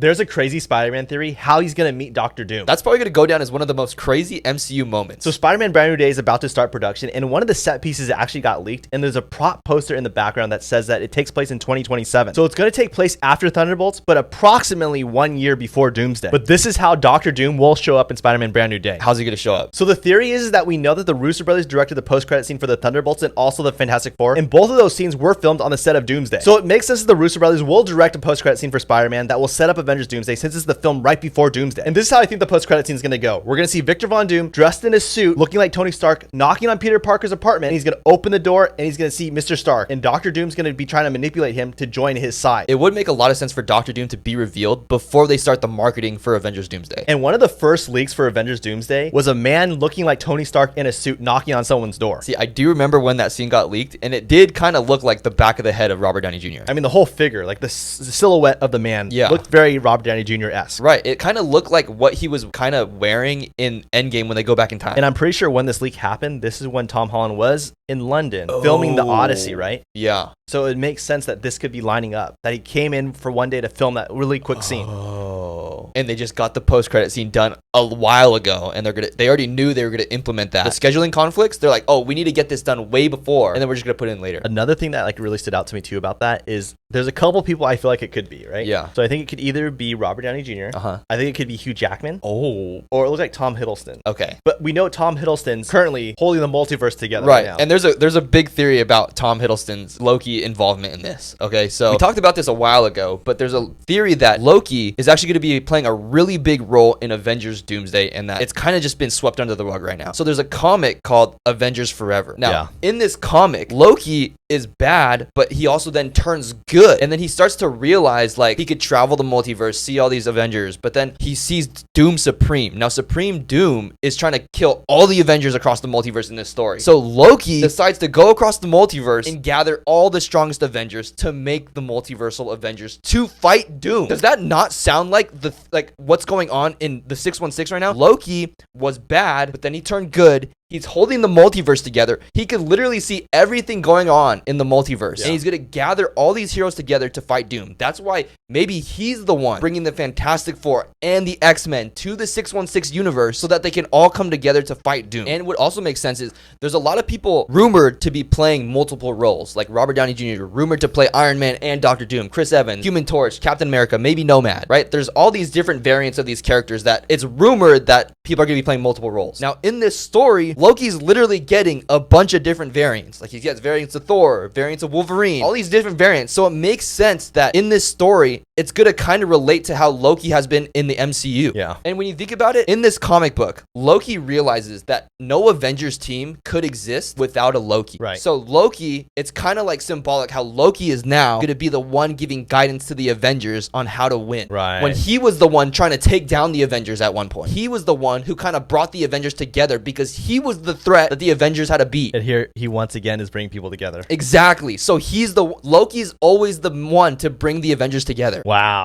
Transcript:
There's a crazy Spider-Man theory how he's going to meet Doctor Doom. That's probably going to go down as one of the most crazy MCU moments. So Spider-Man Brand New Day is about to start production, and one of the set pieces actually got leaked, and there's a prop poster in the background that says that it takes place in 2027. So it's going to take place after Thunderbolts, but approximately 1 year before Doomsday. But this is how Doctor Doom will show up in Spider-Man Brand New Day. How's he going to show up? So the theory is that we know that the Russo brothers directed the post-credit scene for the Thunderbolts and also the Fantastic Four, and both of those scenes were filmed on the set of Doomsday. So it makes sense that the Russo brothers will direct a post-credit scene for Spider-Man that will set up Avengers Doomsday, since it's the film right before Doomsday. And this is how I think the post-credit scene is going to go. We're going to see Victor Von Doom dressed in a suit, looking like Tony Stark, knocking on Peter Parker's apartment, and he's going to open the door and he's going to see Mr. Stark, and Doctor Doom's going to be trying to manipulate him to join his side. It would make a lot of sense for Doctor Doom to be revealed before they start the marketing for Avengers Doomsday. And one of the first leaks for Avengers Doomsday was a man looking like Tony Stark in a suit knocking on someone's door. See, I do remember when that scene got leaked, and it did kind of look like the back of the head of Robert Downey Jr. I mean, the whole figure, like the silhouette of the man, looked very Robert Downey Jr.-esque. Right. It kind of looked like what he was kind of wearing in Endgame when they go back in time. And I'm pretty sure when this leak happened, this is when Tom Holland was in London filming the Odyssey, right? Yeah. So it makes sense that this could be lining up, that he came in for one day to film that really quick scene. And they just got the post-credit scene done a while ago, and they already knew they were going to implement that. The scheduling conflicts, they're like, oh, we need to get this done way before, and then we're just going to put it in later. Another thing that like really stood out to me too about that is there's a couple people I feel like it could be, right? Yeah. So I think it could either be Robert Downey Jr. I think it could be Hugh Jackman. Oh. Or it looks like Tom Hiddleston. Okay. But we know Tom Hiddleston's currently holding the multiverse together right now. And there's a big theory about Tom Hiddleston's Loki involvement in this. Okay, so we talked about this a while ago, but there's a theory that Loki is actually going to be playing a really big role in Avengers Doomsday, and that it's kind of just been swept under the rug right now. So there's a comic called Avengers Forever. Now, in this comic, Loki is bad, but he also then turns good. And then he starts to realize like he could travel the multiverse, see all these Avengers, but then he sees Doom Supreme. Now, Supreme Doom is trying to kill all the Avengers across the multiverse in this story. So Loki decides to go across the multiverse and gather all the strongest Avengers to make the multiversal Avengers to fight Doom. Does that not sound like what's going on in the 616 right now? Loki was bad, but then he turned good. He's holding the multiverse together. He could literally see everything going on in the multiverse. And he's going to gather all these heroes together to fight Doom. That's why maybe he's the one bringing the Fantastic Four and the X-Men to the 616 universe so that they can all come together to fight Doom. And what also makes sense is there's a lot of people rumored to be playing multiple roles. Like Robert Downey Jr. rumored to play Iron Man and Doctor Doom, Chris Evans, Human Torch, Captain America, maybe Nomad, right? There's all these different variants of these characters that it's rumored that people are going to be playing multiple roles. Now, in this story, Loki's literally getting a bunch of different variants. Like he gets variants of Thor, variants of Wolverine, all these different variants. So it makes sense that in this story, it's going to kind of relate to how Loki has been in the MCU. Yeah. And when you think about it, in this comic book, Loki realizes that no Avengers team could exist without a Loki. Right. So Loki, it's kind of like symbolic how Loki is now going to be the one giving guidance to the Avengers on how to win. Right. When he was the one trying to take down the Avengers at one point. He was the one who kind of brought the Avengers together because he was the threat that the Avengers had to beat. And here he once again is bringing people together. Exactly. So Loki's always the one to bring the Avengers together. Wow.